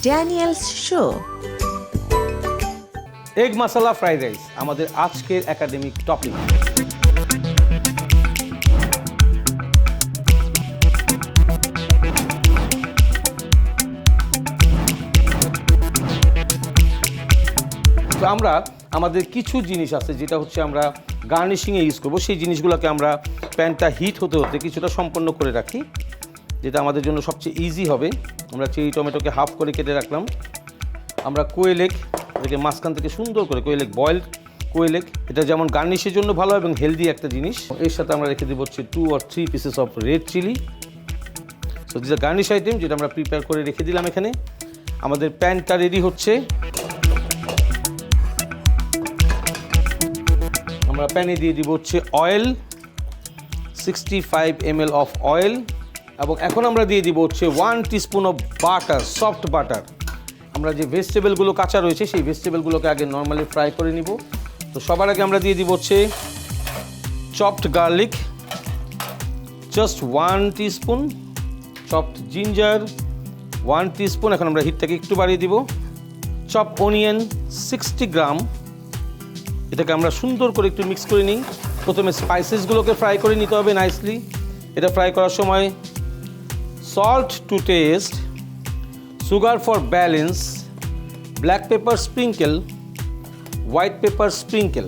Daniel's Show. Egg মাসালা fried rice আমাদের আজকের একাডেমিক টপিক। তো আমরা আমাদের কিছু জিনিস আছে যেটা হচ্ছে আমরা গার্নিশিংয়ে ইউজ করবো, সেই জিনিসগুলোকে আমরা প্যানটা হিট হতে হতে কিছুটা সম্পন্ন করে রাখি, যেটা আমাদের জন্য সবচেয়ে ইজি হবে। আমরা চেরি টমেটোকে হাফ করে কেটে রাখলাম। আমরা কোয়েল এগ, এটাকে মাঝখান থেকে সুন্দর করে কোয়েল এগ, বয়েলড কোয়েল এগ, এটা যেমন গার্নিশের জন্য ভালো এবং হেলদি একটা জিনিস। এর সাথে আমরা রেখে দেবো হচ্ছে 2 or 3 pieces of red chilli. So this are garnish item যেটা আমরা প্রিপেয়ার করে রেখে দিলাম এখানে। আমাদের প্যানটা রেডি হচ্ছে। আমরা প্যানে দিয়ে দিব হচ্ছে অয়েল, 65 ml অফ অয়েল, এবং এখন আমরা দিয়ে দিব হচ্ছে 1 teaspoon of butter, soft butter. আমরা যে ভেজিটেবলগুলো কাঁচা রয়েছে সেই ভেজিটেবলগুলোকে আগে নর্মালি ফ্রাই করে নিব। তো সবার আগে আমরা দিয়ে দিব হচ্ছে chopped garlic, just 1 teaspoon, chopped ginger 1 teaspoon. এখন আমরা হিটটাকে একটু বাড়িয়ে দিব। চপ অনিয়ন 60 গ্রাম, এটাকে আমরা সুন্দর করে একটু মিক্স করে নিই। প্রথমে স্পাইসেসগুলোকে ফ্রাই করে নিতে হবে নাইসলি। এটা ফ্রাই করার সময় salt to taste, sugar for balance, black pepper sprinkle, white pepper sprinkle.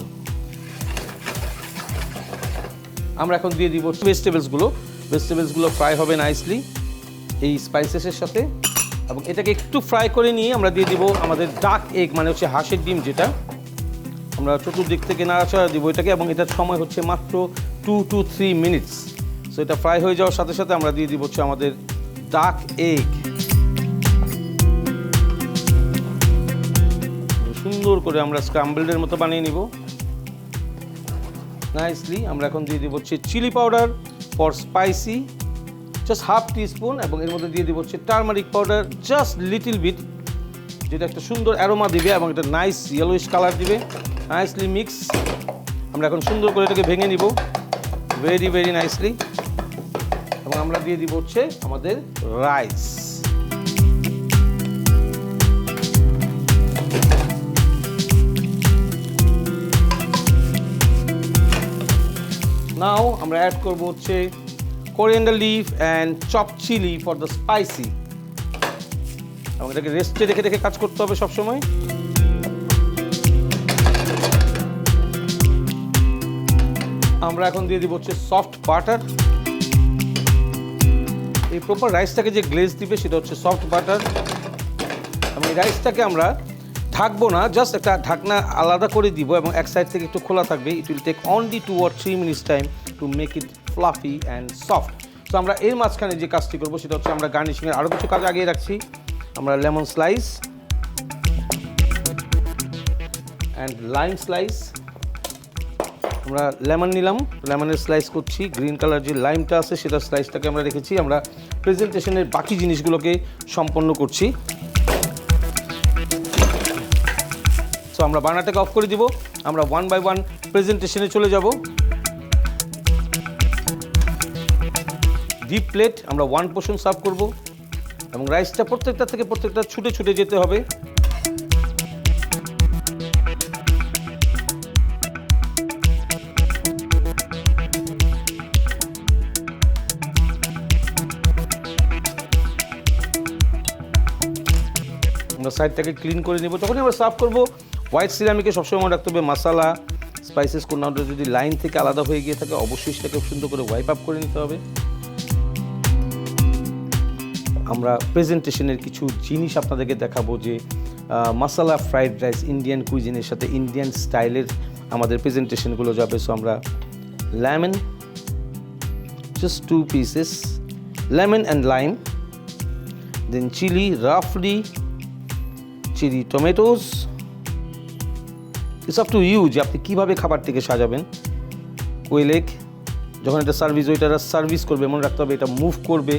আমরা এখন দিয়ে দিব ভেজিটেবলসগুলো ফ্রাই হবে নাইসলি এই স্পাইসেসের সাথে, এবং এটাকে একটু ফ্রাই করে নিয়ে আমরা দিয়ে দিব আমাদের ডাক এগ, মানে হচ্ছে হাঁসের ডিম, যেটা আমরা চতুর্দিক থেকে নাড়াচাড়া দিব এটাকে, এবং এটার সময় হচ্ছে মাত্র 2 to 3 মিনিটস। সো এটা ফ্রাই হয়ে যাওয়ার সাথে সাথে আমরা দিয়ে দিব হচ্ছে আমাদের ডাক এগ। সুন্দর করে আমরা স্ক্রাম্বলডের মতো বানিয়ে নিব নাইসলি। আমরা এখন দিয়ে দিব হচ্ছে chilli powder for spicy, just 1/2 teaspoon, এবং এর মধ্যে দিয়ে দিব হচ্ছে turmeric powder, just little bit, যেটা একটা সুন্দর অ্যারোমা দিবে এবং একটা নাইস ইয়েলোইশ কালার দিবে। Nicely mix. আমরা এখন সুন্দর করে এটাকে ভেঙে নিব ভেরি ভেরি নাইসলি, এবং আমরা দিয়ে দিব হচ্ছে আমাদের রাইস। নাও আমরা অ্যাড করব হচ্ছে coriander leaf and chop chilli for the spicy, এবং এটাকে রেস্টে রেখে রেখে কাজ করতে হবে সবসময়। আমরা এখন দিয়ে দিব হচ্ছে সফট বাটার। এই প্রপার রাইসটাকে যে গ্লেজ দিবে সেটা হচ্ছে সফট বাটার, এবং এই রাইসটাকে আমরা ঢাকবো না, জাস্ট একটা ঢাকনা আলাদা করে দিব, এবং এক সাইড থেকে একটু খোলা থাকবে। It will take only 2 or 3 minutes time to make it fluffy and soft. তো আমরা এর মাঝখানে যে কাজটি করবো সেটা হচ্ছে আমরা গার্নিশিংয়ের আরও কিছু কাজ আগিয়ে রাখছি। আমরা lemon slice and lime slice, আমরা লেমন নিলাম, লেমনের স্লাইস করছি। গ্রিন কালার যে লাইমটা আছে সেটা স্লাইসটাকে আমরা রেখেছি। আমরা প্রেজেন্টেশনের বাকি জিনিসগুলোকে সম্পন্ন করছি। সো আমরা বার্নারটাকে অফ করে দিব। আমরা 1 by 1 প্রেজেন্টেশনে চলে যাব। ডিপ প্লেট আমরা 1 পোর্শন সার্ভ করব, এবং রাইসটা প্রত্যেকটা ছুটে ছুটে যেতে হবে। আমরা সাইডটাকে ক্লিন করে নেব। তখনই আমরা সার্ভ করব। হোয়াইট সিরামিকে সবসময় মনে রাখতে হবে মাসালা স্পাইসেস কোনটা যদি লাইন থেকে আলাদা হয়ে গিয়ে থাকে অবশ্যই সেটাকে সুন্দর করে ওয়াইপ আপ করে নিতে হবে। আমরা প্রেজেন্টেশনের কিছু জিনিস আপনাদেরকে দেখাবো, যে মাসালা ফ্রাইড রাইস ইন্ডিয়ান কুইজিনের সাথে ইন্ডিয়ান স্টাইলের আমাদের প্রেজেন্টেশনগুলো যাবে। সো আমরা lemon, just 2 pieces, lemon and lime, then chili, roughly chili tomatoes. It's up to you যে আপনি কীভাবে খাবারটিকে সাজাবেন। কোয়েল এগ যখন এটা সার্ভিস করবে মনে রাখতে হবে এটা মুভ করবে,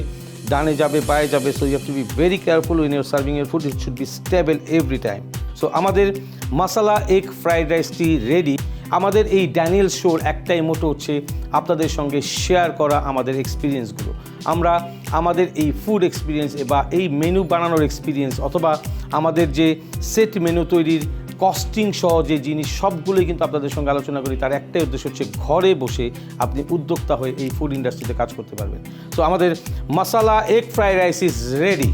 ডানে যাবে, বায়ে যাবে। So you have to be very careful when your serving your food. It should be stable every time. So আমাদের মাসালা এগ ফ্রাইড রাইসটি রেডি। আমাদের এই ড্যানিয়েল শোর একটাই মোটো হচ্ছে আপনাদের সঙ্গে শেয়ার করা আমাদের এক্সপিরিয়েন্সগুলো। আমরা আমাদের এই ফুড এক্সপিরিয়েন্স বা এই মেনু বানানোর এক্সপিরিয়েন্স অথবা আমাদের যে সেট মেনু তৈরির কস্টিং সহ যে জিনিস সবগুলোই কিন্তু আপনাদের সঙ্গে আলোচনা করি, তার একটাই উদ্দেশ্য হচ্ছে ঘরে বসে আপনি উদ্যোক্তা হয়ে এই ফুড ইন্ডাস্ট্রিতে কাজ করতে পারবেন। তো আমাদের masala egg fried rice is ready.